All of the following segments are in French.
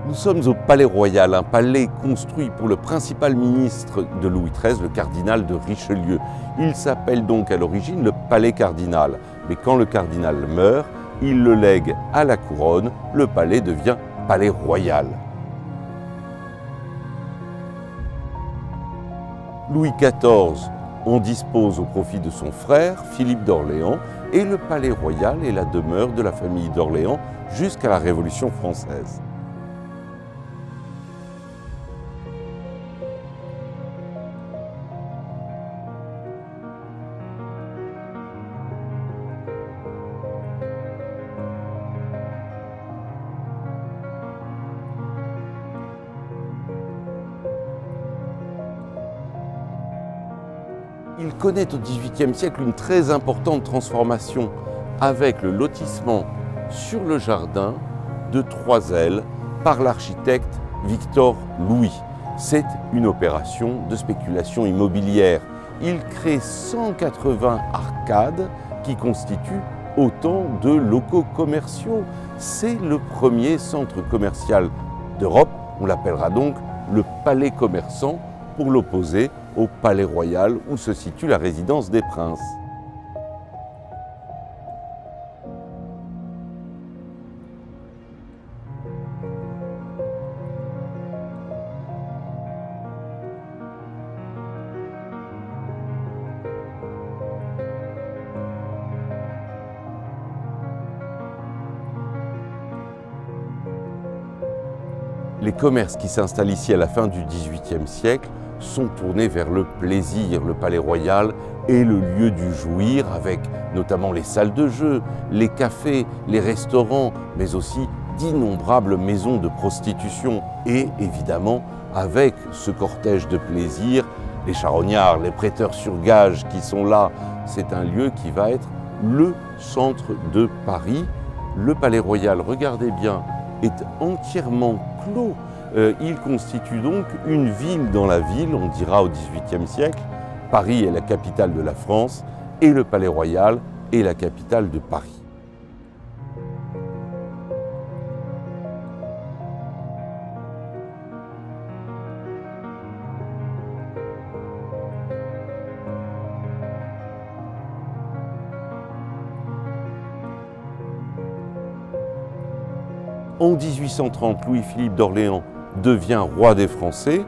Nous sommes au Palais Royal, un palais construit pour le principal ministre de Louis XIII, le cardinal de Richelieu. Il s'appelle donc à l'origine le Palais Cardinal. Mais quand le cardinal meurt, il le lègue à la couronne, le palais devient Palais Royal. Louis XIV en dispose au profit de son frère, Philippe d'Orléans, et le Palais Royal est la demeure de la famille d'Orléans jusqu'à la Révolution française. Il connaît au XVIIIe siècle une très importante transformation avec le lotissement sur le jardin de 3 ailes par l'architecte Victor Louis. C'est une opération de spéculation immobilière. Il crée 180 arcades qui constituent autant de locaux commerciaux. C'est le premier centre commercial d'Europe. On l'appellera donc le Palais commerçant pour l'opposer au Palais Royal où se situe la résidence des princes. Les commerces qui s'installent ici à la fin du XVIIIe siècle sont tournés vers le plaisir. Le Palais Royal est le lieu du jouir avec notamment les salles de jeu, les cafés, les restaurants, mais aussi d'innombrables maisons de prostitution. Et évidemment, avec ce cortège de plaisir, les charognards, les prêteurs sur gages qui sont là, c'est un lieu qui va être le centre de Paris. Le Palais Royal, regardez bien, est entièrement clos. Il constitue donc une ville dans la ville, on dira au XVIIIe siècle. Paris est la capitale de la France et le Palais Royal est la capitale de Paris. En 1830, Louis-Philippe d'Orléans devient roi des Français.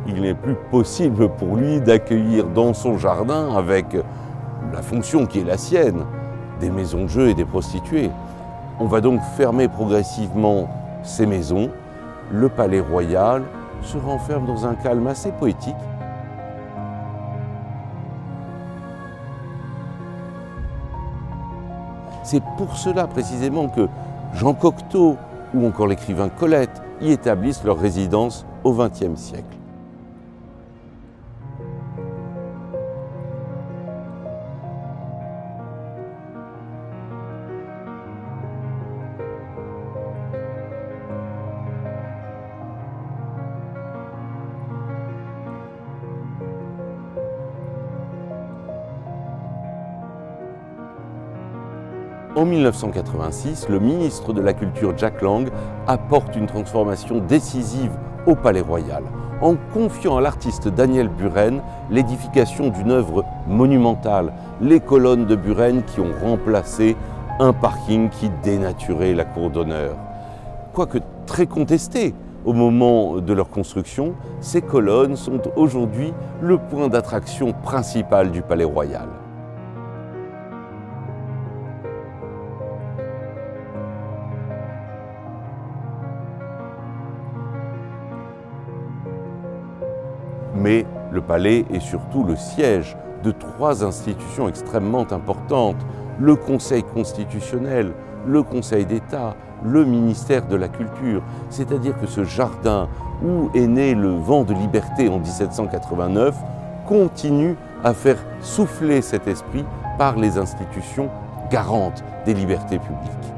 Il n'est plus possible pour lui d'accueillir dans son jardin, avec la fonction qui est la sienne, des maisons de jeu et des prostituées. On va donc fermer progressivement ces maisons. Le Palais Royal se renferme dans un calme assez poétique. C'est pour cela précisément que Jean Cocteau ou encore l'écrivain Colette y établissent leur résidence au XXe siècle. En 1986, le ministre de la Culture Jack Lang apporte une transformation décisive au Palais Royal en confiant à l'artiste Daniel Buren l'édification d'une œuvre monumentale, les colonnes de Buren qui ont remplacé un parking qui dénaturait la cour d'honneur. Quoique très contestées au moment de leur construction, ces colonnes sont aujourd'hui le point d'attraction principal du Palais Royal. Mais le palais est surtout le siège de 3 institutions extrêmement importantes, le Conseil constitutionnel, le Conseil d'État, le ministère de la Culture. C'est-à-dire que ce jardin où est né le vent de liberté en 1789 continue à faire souffler cet esprit par les institutions garantes des libertés publiques.